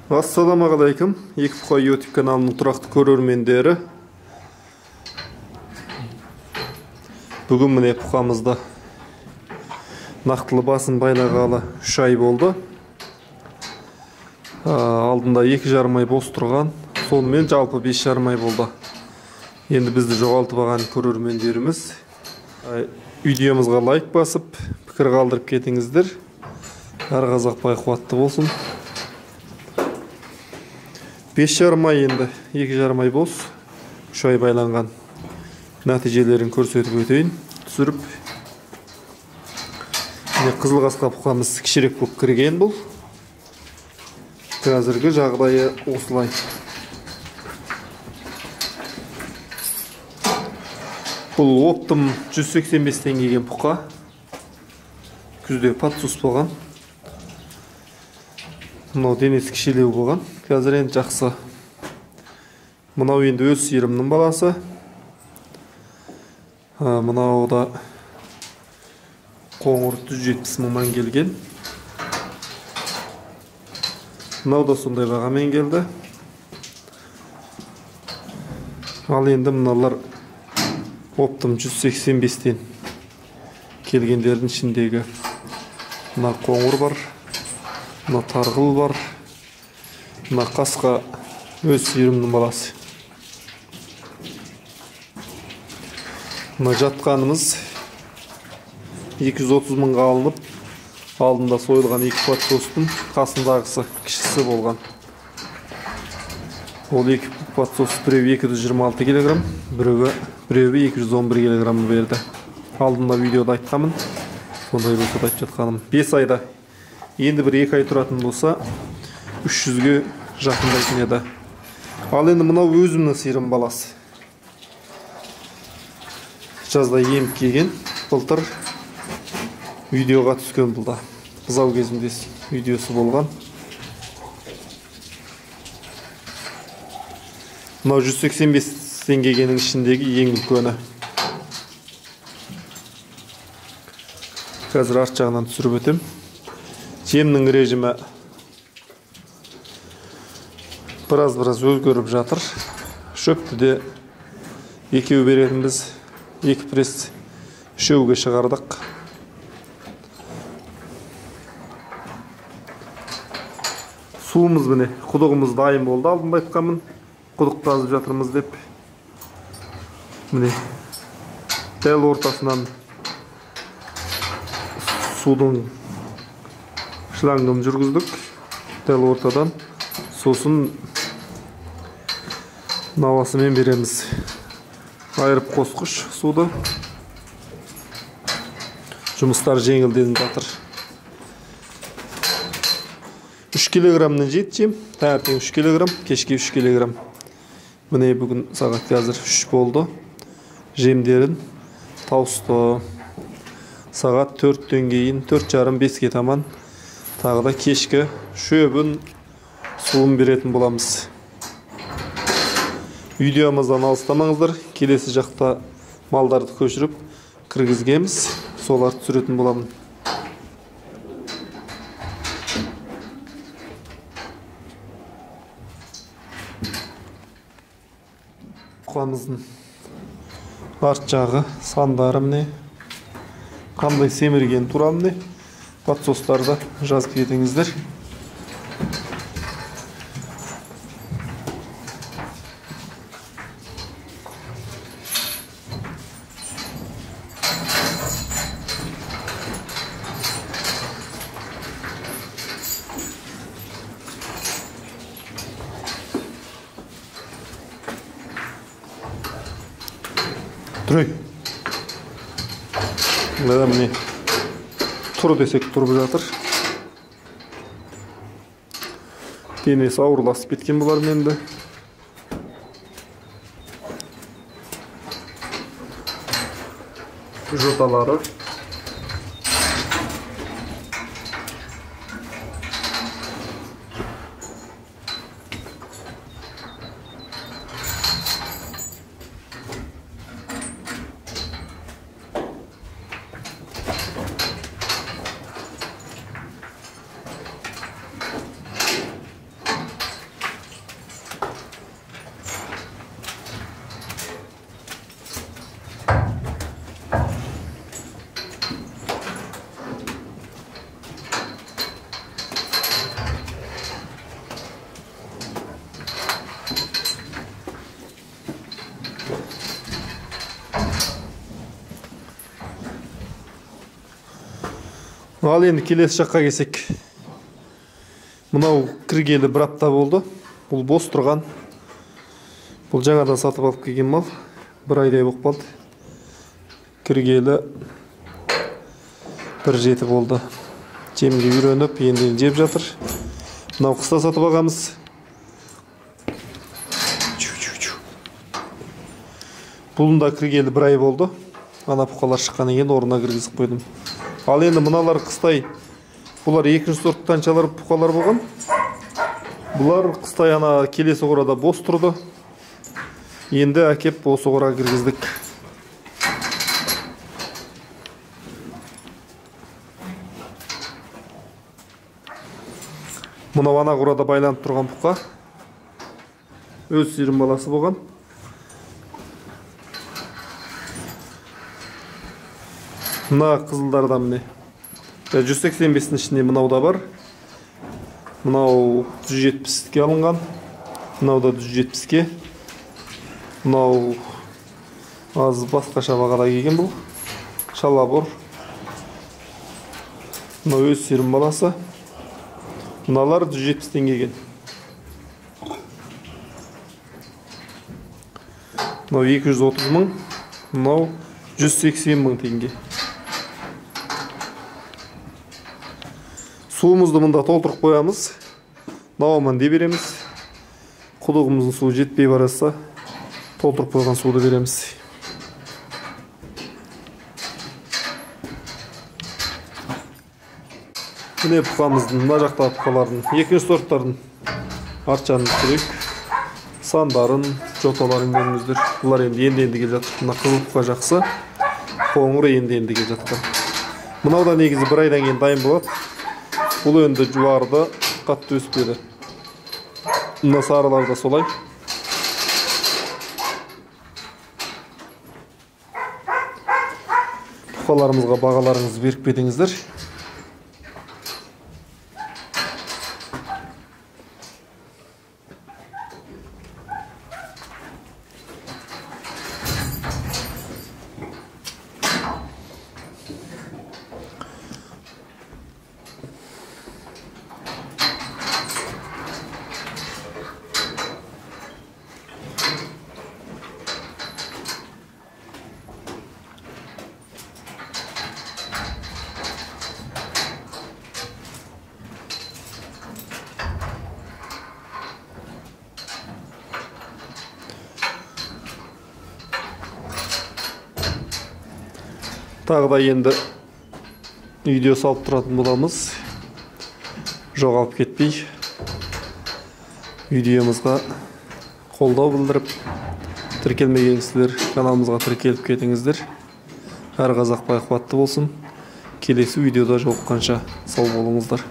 Ассаламағалейкум. Екі Бұқа YouTube каналының тұрақты көрермендері. Бүгін міне Бұқамызда нақтылы басын байлағалы 3 ай болды. Алдында 2,5 ай бос тұрған, сонымен жалпы 5,5 ай болды. Енді бізді жоғалтып алған көрермендеріміз видеомызға лайк басып, пікір қалдырып кетіңіздер. Әр қазақ бай қуатты болсын. 5,5 ай енді 2,5 ай бос, 3 ай байланған нәтижелерін көрсетіп өтейін. Түсіріп, қызыл қасқа Бұқамыз кішірек болып кірген бұл. Қазіргі жағдайы осылай. Бұл оптым 185 теңгеге Бұқа. Күзде подсус болған. Мынау денесі кішілеу болған. Қазір енді жақсы. Мынау енді өз сиырымның баласы. Мынау да қоңыр 170 мыңнан келген. Мынау да сондай бағамен келді. Ал енді мыналар оптым 185-тен келгендердің ішіндегі мына қоңыр бар, мына тарғыл бар, мына қасқа өз сиырымның баласы. Мына жатқанымыз 230 мыңға алынып, алдында сойылған 2 подсостың қасындағысы кішісі болған. Ол 2 подсос біреуі 226 кг, біреуі 211 кг берді. Алдында видеода айтқамын, сондай болса айтып жатқаным. 5 айда, енді бір 2 ай тұратын болса, 300-ге жақындайтын еді. Ал енді мынау өзімнің сиырым баласы. Жазда еміп келген, былтыр видеоға түскен бұлда. Бұзау кезінде видеосы болған. Мынау 185 теңгенің ішіндегі ең үлкені. Қазір арт жағынан түсіріп өтем. Жемнің режимі біраз өзгеріп жатыр. Шөпті де екеу беретінбіз. 2 пресс 3-ге шығардық. Суымыз міне, құдығымыз дайын болды. Алдында айтқанмын, құдық қазып жатырмыз деп. Міне, дәл ортасынан судың шлангын жүргіздік. Дәл ортадан сосын навасымен береміз. Айырып қосқыш суды. Жұмыстар жеңілденіп жатыр. 3 килограммнан жетчем. Таңертең 3 килограмм, кешке 3 килограмм. Міне бүгін сағат қазір 3 болды. Жемдерін таусты. Сағат 4-тен кейін 4,5-5-ге таман тағы да кешкі шөбін, суын беретін боламыз. Видеомыздан алыстамаңыздар. Келесі жақта малдарды көшіріп кіргізгеміз. Соларды түсіретін боламын. Бұқамыздың арт жағы сандары міне. Қандай семірген туралы міне. Подсостарды жазып кетіңіздер. Тұрай. Міне тұр десек тұрып жатыр. Денесі ауырласып кеткен болар менді. Жоталары. Ал енді келесі жаққа келсек. Мынау кіргелі бір апта болды. Бұл бос тұрған. Бұл жаңадан сатып алып келген мал. Бір айдай болып қалды. Кіргелі бір жеті болды. Жемге үйреніп, енді жеп жатыр. Мынау қыста сатып алғанбыз. Бұлында кіргелі бір ай болды. Ана бұқалар шыққан екен, орнына кіргізіп қойдым. Ал енді мыналар қыстай. Бұлар екінші сорт танчалар бұқалар болған. Бұлар қыстай ана келесі қорада бос тұрды. Енді әкеп осы қораға кіргіздік. Мынау ана қорада байланып тұрған бұқа. Өз сиырым баласы болған. Мына қызылдардан міне 185-ің ішінде мынау да бар. Мынау 170-ке алынған. Мынау да 170-ке. Мынау аз басқаша бағада келген бұл. Шалабор. Мынау өз сиырым баласы. Мыналар 170-тен келген. Мынау 230 мың. Мынау 180 мың теңге. Суымызды мұнда толтырып қоямыз. Науаман де береміз. Құдығымыздың суы жетпей бараса, толтырып қойған суды береміз. Міне бұқамыздың, мына жақта бұқалардың, екінші сорттардың арчаның түрек, сандарын, жоталарын көріңіздер. Бұлар енді келе жатыр. Мына қызыл бұқа жақсы, қоңыр енді келе жатыр. Мынау да негізі бір айдан кейін дайын болады. Бұл önde juvarda қатты өспеді. Мына сарылар да солай. Бұқаларымызға бағаларыңызды беріп кетіңіздер. Тағы да енді видео салып тұратын боламыз. Жоғалып кетпей. Видеомызға қолдау білдіріп, тіркелмегенсіздер каналымызға тіркеліп кетіңіздер. Әр қазақ бай қуатты болсын. Келесі видеода жолыққанша сау болыңыздар.